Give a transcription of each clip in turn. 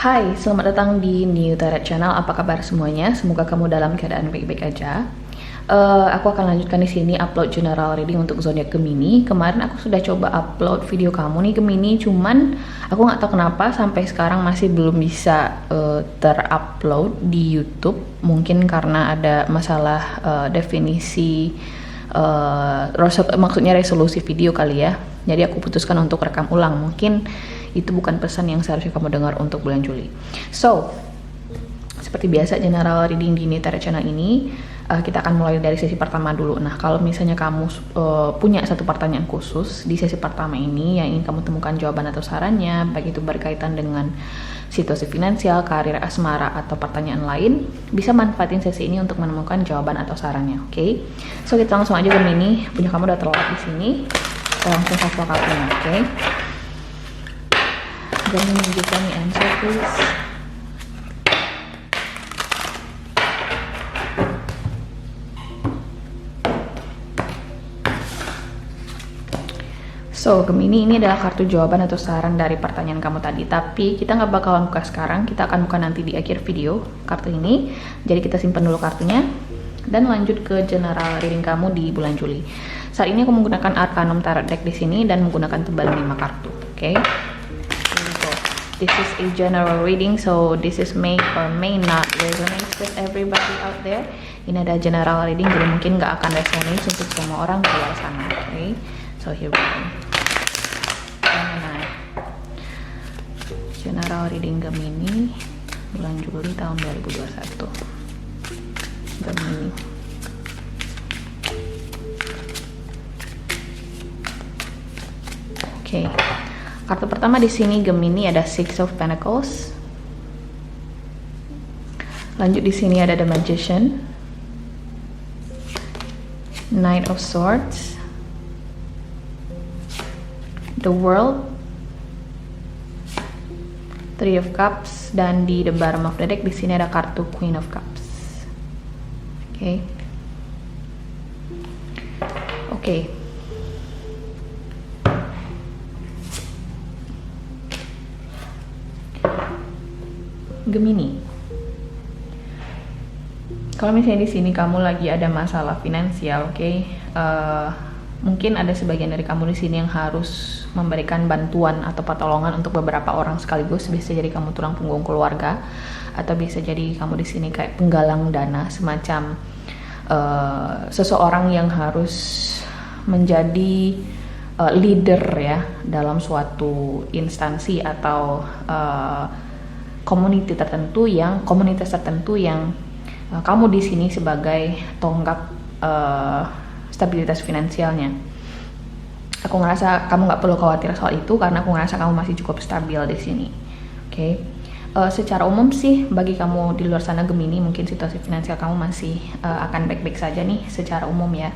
Hai, selamat datang di New Tarot Channel. Apa kabar semuanya? Semoga kamu dalam keadaan baik-baik aja. Aku akan lanjutkan di sini upload general reading untuk zodiak Gemini. Kemarin aku sudah coba upload video kamu nih Gemini, cuman aku nggak tahu kenapa sampai sekarang masih belum bisa terupload di YouTube. Mungkin karena ada masalah definisi, maksudnya resolusi video kali ya. Jadi aku putuskan untuk rekam ulang. Mungkin itu bukan pesan yang seharusnya kamu dengar untuk bulan Juli. So, seperti biasa general reading di New Tarot Channel ini, kita akan mulai dari sesi pertama dulu. Nah, kalau misalnya kamu punya satu pertanyaan khusus di sesi pertama ini yang ingin kamu temukan jawaban atau sarannya, baik itu berkaitan dengan situasi finansial, karir, asmara, atau pertanyaan lain, bisa manfaatin sesi ini untuk menemukan jawaban atau sarannya, oke? So, kita langsung aja Gemini. Punya kamu udah terlewat di sini. Kita langsung shuffle kartunya, oke? Gemini, give me answer please. So, Gemini, ini adalah kartu jawaban atau saran dari pertanyaan kamu tadi. Tapi kita nggak bakalan buka sekarang, kita akan buka nanti di akhir video kartu ini. Jadi kita simpan dulu kartunya dan lanjut ke general reading kamu di bulan Juli. Saat ini aku menggunakan Arcanum Tarot Deck di sini dan menggunakan tebal 5 kartu. Oke. This is a general reading, so this is may or may not resonate with everybody out there. Ini ada general reading, jadi mungkin nggak akan resonate untuk semua orang di luar sana. Okay, so here we go. General reading Gemini bulan Juli tahun 2021. Gemini. Oke. Kartu pertama di sini Gemini ada Six of Pentacles. Lanjut di sini ada The Magician, Knight of Swords, The World, Three of Cups, dan di the bottom of the deck di sini ada kartu Queen of Cups. Oke. Oke. Gemini, kalau misalnya di sini kamu lagi ada masalah finansial, oke? Mungkin ada sebagian dari kamu di sini yang harus memberikan bantuan atau pertolongan untuk beberapa orang sekaligus. Bisa jadi kamu tulang punggung keluarga, atau bisa jadi kamu di sini kayak penggalang dana, semacam seseorang yang harus menjadi leader ya dalam suatu instansi atau komunitas tertentu yang kamu di sini sebagai tonggak stabilitas finansialnya. Aku ngerasa kamu nggak perlu khawatir soal itu karena aku ngerasa kamu masih cukup stabil di sini. Oke. Secara umum sih bagi kamu di luar sana Gemini, mungkin situasi finansial kamu masih akan baik-baik saja nih secara umum ya.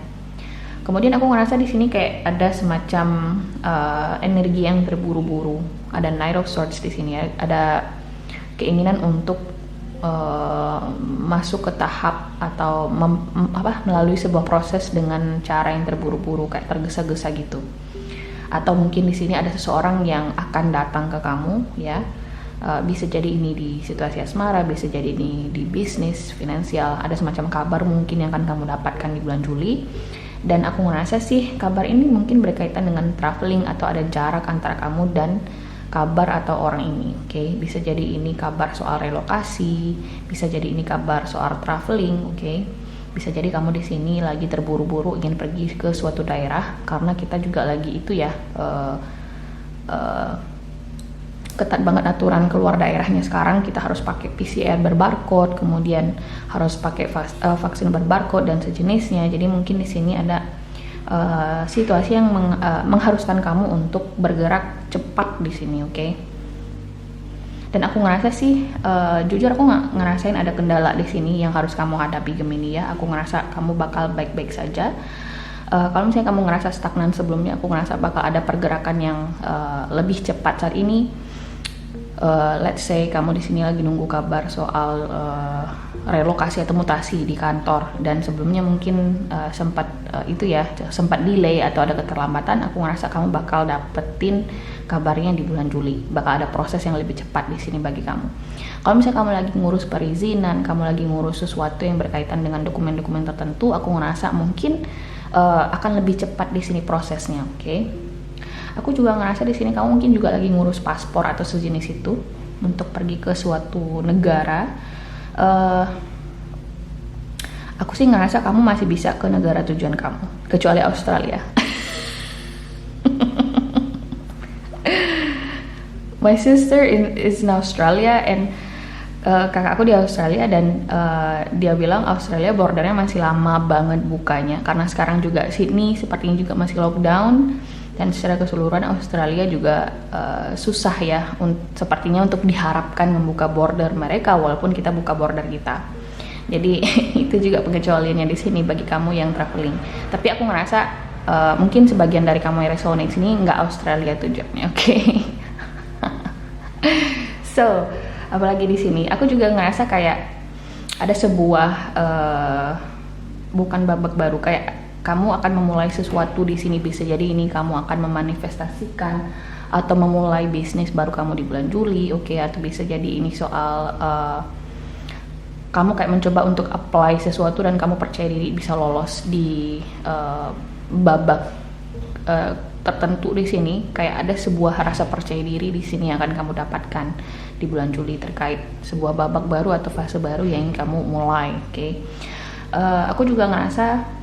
Kemudian aku ngerasa di sini kayak ada semacam energi yang terburu-buru. Ada Knight of Swords di sini ya. Ada keinginan untuk masuk ke tahap atau melalui sebuah proses dengan cara yang terburu-buru, kayak tergesa-gesa gitu. Atau mungkin di sini ada seseorang yang akan datang ke kamu ya. Bisa jadi ini di situasi asmara, bisa jadi ini di bisnis, finansial. Ada semacam kabar mungkin yang akan kamu dapatkan di bulan Juli. Dan aku ngerasa sih kabar ini mungkin berkaitan dengan traveling atau ada jarak antara kamu dan kabar atau orang ini, oke? Bisa jadi ini kabar soal relokasi, bisa jadi ini kabar soal traveling, oke? Bisa jadi kamu di sini lagi terburu-buru ingin pergi ke suatu daerah karena kita juga lagi itu ya ketat banget aturan keluar daerahnya sekarang. Kita harus pakai PCR berbarcode, kemudian harus pakai vaksin berbarcode dan sejenisnya. Jadi mungkin di sini ada situasi yang mengharuskan kamu untuk bergerak cepat di sini, oke? Dan aku ngerasa sih, jujur aku nggak ngerasain ada kendala di sini yang harus kamu hadapi Gemini ya. Aku ngerasa kamu bakal baik-baik saja. Kalau misalnya kamu ngerasa stagnan sebelumnya, aku ngerasa bakal ada pergerakan yang lebih cepat saat ini. let's say kamu di sini lagi nunggu kabar soal relokasi atau mutasi di kantor, dan sebelumnya mungkin sempat delay atau ada keterlambatan. Aku ngerasa kamu bakal dapetin kabarnya di bulan Juli, bakal ada proses yang lebih cepat di sini bagi kamu. Kalau misalnya kamu lagi ngurus perizinan, kamu lagi ngurus sesuatu yang berkaitan dengan dokumen-dokumen tertentu, aku ngerasa mungkin akan lebih cepat di sini prosesnya, oke? Aku juga ngerasa di sini kamu mungkin juga lagi ngurus paspor atau sejenis itu untuk pergi ke suatu negara. Aku sih ngerasa kamu masih bisa ke negara tujuan kamu, kecuali Australia. My sister is in Australia, and kakakku di Australia, dan dia bilang Australia bordernya masih lama banget bukanya, karena sekarang juga Sydney sepertinya juga masih lockdown, dan secara keseluruhan Australia juga susah ya sepertinya untuk diharapkan membuka border mereka walaupun kita buka border kita. Jadi itu juga pengecualiannya di sini bagi kamu yang traveling. Tapi aku ngerasa mungkin sebagian dari kamu yang resonate sini nggak Australia tujuannya, oke? So, apalagi di sini aku juga ngerasa kayak ada sebuah bukan babak baru, kayak kamu akan memulai sesuatu di sini. Bisa jadi ini kamu akan memanifestasikan atau memulai bisnis baru kamu di bulan Juli, oke? Atau bisa jadi ini soal kamu kayak mencoba untuk apply sesuatu dan kamu percaya diri bisa lolos di babak tertentu di sini. Kayak ada sebuah rasa percaya diri di sini yang akan kamu dapatkan di bulan Juli terkait sebuah babak baru atau fase baru yang kamu mulai, oke? Aku juga ngerasa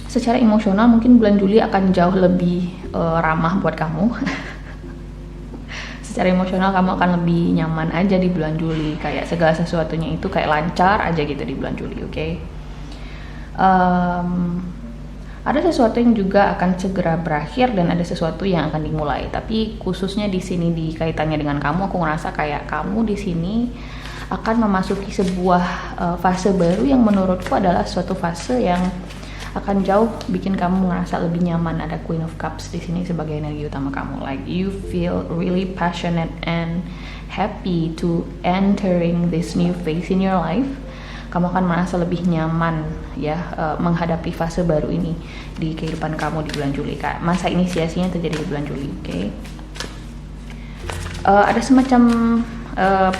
secara emosional mungkin bulan Juli akan jauh lebih ramah buat kamu. Secara emosional kamu akan lebih nyaman aja di bulan Juli, kayak segala sesuatunya itu kayak lancar aja gitu di bulan Juli, oke? Ada sesuatu yang juga akan segera berakhir dan ada sesuatu yang akan dimulai. Tapi khususnya di sini di kaitannya dengan kamu, aku ngerasa kayak kamu di sini akan memasuki sebuah fase baru yang menurutku adalah suatu fase yang akan jauh bikin kamu ngerasa lebih nyaman. Ada Queen of Cups di sini sebagai energi utama kamu. Like you feel really passionate and happy to entering this new phase in your life. Kamu akan merasa lebih nyaman ya menghadapi fase baru ini di kehidupan kamu di bulan Juli. Kak, masa inisiasinya terjadi di bulan Juli, oke? Ada semacam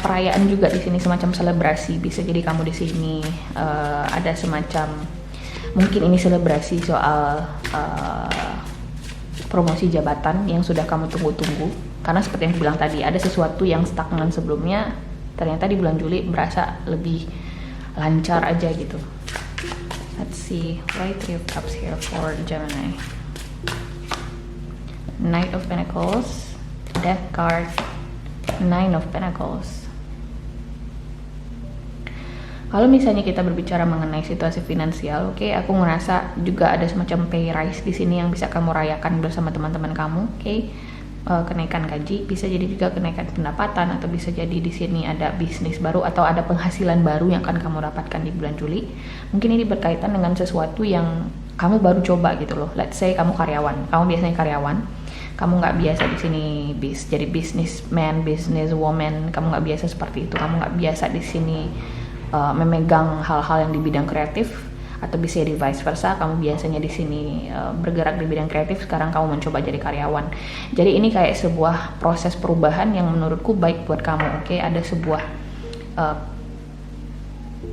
perayaan juga di sini, semacam selebrasi. Bisa jadi kamu di sini ada semacam mungkin ini selebrasi soal promosi jabatan yang sudah kamu tunggu-tunggu. Karena seperti yang bilang tadi, ada sesuatu yang stagnan sebelumnya, ternyata di bulan Juli berasa lebih lancar aja gitu. Let's see, why 3 of Cups here for Gemini? Knight of Pentacles, Death card, 9 of Pentacles. Kalau misalnya kita berbicara mengenai situasi finansial, oke, aku ngerasa juga ada semacam pay rise di sini yang bisa kamu rayakan bersama teman-teman kamu, oke? Kenaikan gaji, bisa jadi juga kenaikan pendapatan, atau bisa jadi di sini ada bisnis baru atau ada penghasilan baru yang akan kamu dapatkan di bulan Juli. Mungkin ini berkaitan dengan sesuatu yang kamu baru coba gitu loh. Let's say kamu karyawan, kamu biasanya karyawan, kamu nggak biasa di sini jadi businessman, businesswoman, kamu nggak biasa seperti itu, kamu nggak biasa di sini memegang hal-hal yang di bidang kreatif, atau bisa di vice versa, kamu biasanya di sini bergerak di bidang kreatif, sekarang kamu mencoba jadi karyawan. Jadi ini kayak sebuah proses perubahan yang menurutku baik buat kamu, oke? Ada sebuah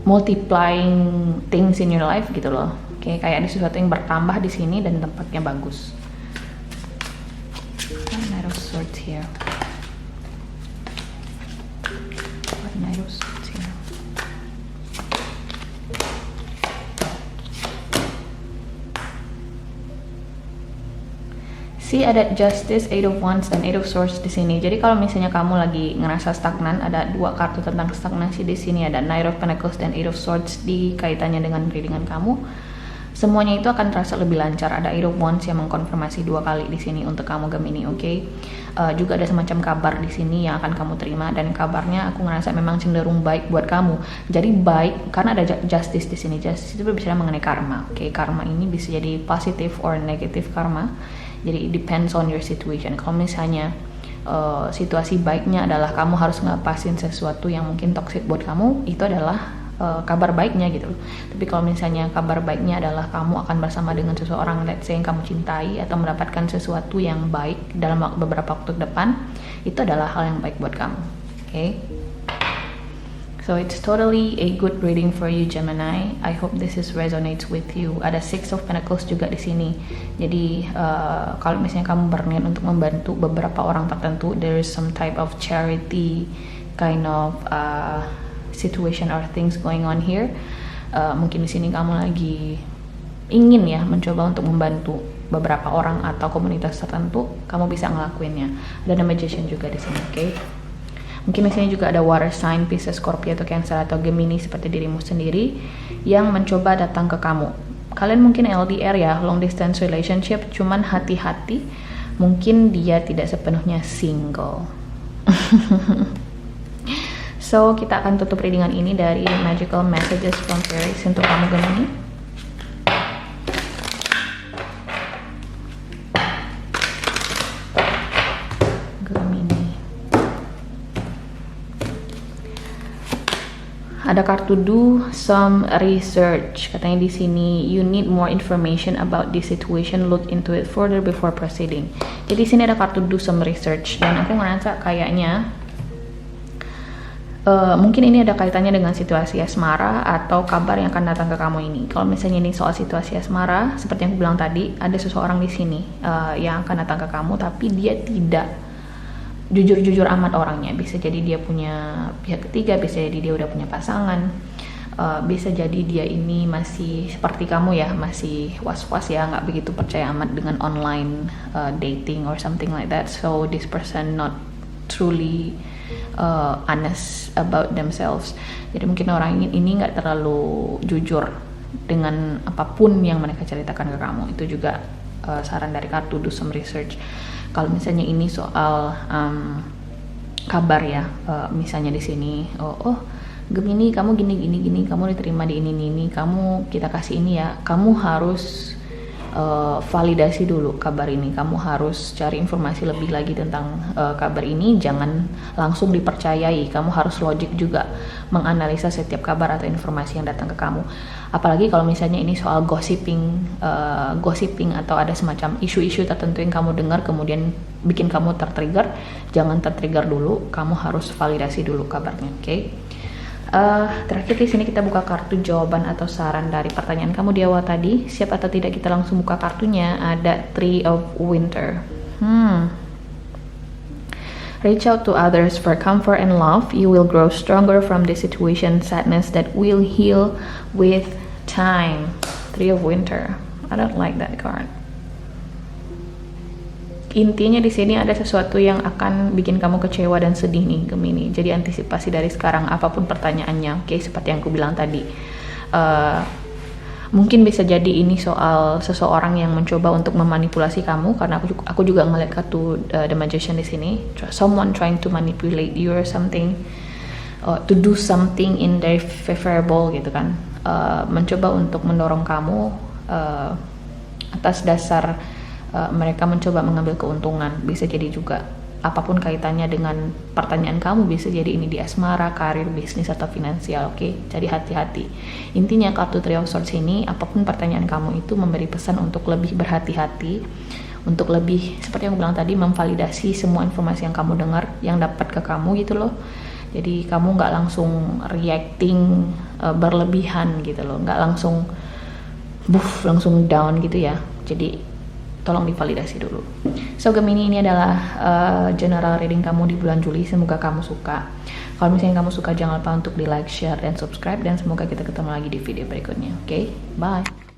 multiplying things in your life gitu loh, oke? Kayak ada sesuatu yang bertambah di sini dan tempatnya bagus. Knight of Swords here. Knight of Swords here. See, ada Justice, 8 of Wands, dan 8 of Swords di sini. Jadi kalau misalnya kamu lagi ngerasa stagnan, ada dua kartu tentang stagnasi di sini. Ada Knight of Pentacles dan 8 of Swords di kaitannya dengan readingan kamu. Semuanya itu akan terasa lebih lancar. Ada 8 of Wands yang mengkonfirmasi 2 kali di sini untuk kamu Gemini, oke? Juga ada semacam kabar di sini yang akan kamu terima, dan kabarnya aku ngerasa memang cenderung baik buat kamu. Jadi baik karena ada Justice di sini. Justice itu berbicara mengenai karma, oke? Karma ini bisa jadi positive or negative karma. Jadi it depends on your situation. Kalau misalnya situasi baiknya adalah kamu harus ngelepasin sesuatu yang mungkin toxic buat kamu, itu adalah kabar baiknya gitu. Tapi kalau misalnya kabar baiknya adalah kamu akan bersama dengan seseorang let's say yang kamu cintai atau mendapatkan sesuatu yang baik dalam beberapa waktu ke depan, itu adalah hal yang baik buat kamu. Okay? So it's totally a good reading for you Gemini. I hope this is resonates with you. Ada Six of Pentacles juga di sini. Jadi kalau misalnya kamu berniat untuk membantu beberapa orang tertentu, there is some type of charity kind of situation or things going on here. Mungkin di sini kamu lagi ingin ya mencoba untuk membantu beberapa orang atau komunitas tertentu, kamu bisa ngelakuinnya. Ada The Magician juga di sini, oke? Mungkin di sini juga ada water sign, Pisces, Scorpio atau Cancer atau Gemini seperti dirimu sendiri yang mencoba datang ke kamu. Kalian mungkin LDR ya, long distance relationship, cuman hati-hati, mungkin dia tidak sepenuhnya single. So, kita akan tutup readingan ini dari Magical Messages from Fairies untuk kamu Gemini. Ada kartu do some research. Katanya di sini you need more information about this situation, look into it further before proceeding. Jadi di sini ada kartu do some research dan aku ngerasa kayaknya mungkin ini ada kaitannya dengan situasi asmara atau kabar yang akan datang ke kamu ini. Kalau misalnya ini soal situasi asmara, seperti yang aku bilang tadi, ada seseorang di sini yang akan datang ke kamu, tapi dia tidak jujur-jujur amat orangnya. Bisa jadi dia punya pihak ketiga, bisa jadi dia udah punya pasangan, bisa jadi dia ini masih seperti kamu ya, masih was-was ya, nggak begitu percaya amat dengan online dating or something like that. So this person not truly honest about themselves. Jadi mungkin orang ini nggak terlalu jujur dengan apapun yang mereka ceritakan ke kamu. Itu juga saran dari kartu do some research. Kalau misalnya ini soal kabar ya, misalnya di sini, Gemini kamu gini, kamu diterima di ini, kamu kita kasih ini ya, kamu harus validasi dulu kabar ini, kamu harus cari informasi lebih lagi tentang kabar ini, jangan langsung dipercayai, kamu harus logik juga menganalisa setiap kabar atau informasi yang datang ke kamu. Apalagi kalau misalnya ini soal gossiping atau ada semacam isu-isu tertentu yang kamu dengar kemudian bikin kamu tertrigger, jangan tertrigger dulu, kamu harus validasi dulu kabarnya, oke? Terakhir di sini kita buka kartu jawaban atau saran dari pertanyaan kamu di awal tadi. Siap atau tidak kita langsung buka kartunya. Ada Three of Winter. Reach out to others for comfort and love. You will grow stronger from this situation, sadness that will heal with time. Three of Winter. I don't like that card. Intinya di sini ada sesuatu yang akan bikin kamu kecewa dan sedih nih Gemini. Jadi antisipasi dari sekarang apapun pertanyaannya, oke? Seperti yang aku bilang tadi, mungkin bisa jadi ini soal seseorang yang mencoba untuk memanipulasi kamu, karena aku juga ngeliat kartu The Magician di sini. Someone trying to manipulate you or something, to do something in their favorable gitu kan. Mencoba untuk mendorong kamu atas dasar mereka mencoba mengambil keuntungan. Bisa jadi juga apapun kaitannya dengan pertanyaan kamu, bisa jadi ini di asmara, karir, bisnis, atau finansial, oke? Jadi hati-hati. Intinya kartu Three of Swords ini, apapun pertanyaan kamu itu memberi pesan untuk lebih berhati-hati, untuk lebih, seperti yang aku bilang tadi, memvalidasi semua informasi yang kamu dengar, yang dapat ke kamu gitu loh. Jadi kamu nggak langsung reacting berlebihan gitu loh, nggak langsung langsung down gitu ya. Jadi tolong divalidasi dulu. So Gemini, ini adalah general reading kamu di bulan Juli. Semoga kamu suka. Kalau misalnya kamu suka, jangan lupa untuk di like, share, dan subscribe. Dan semoga kita ketemu lagi di video berikutnya. Oke, bye.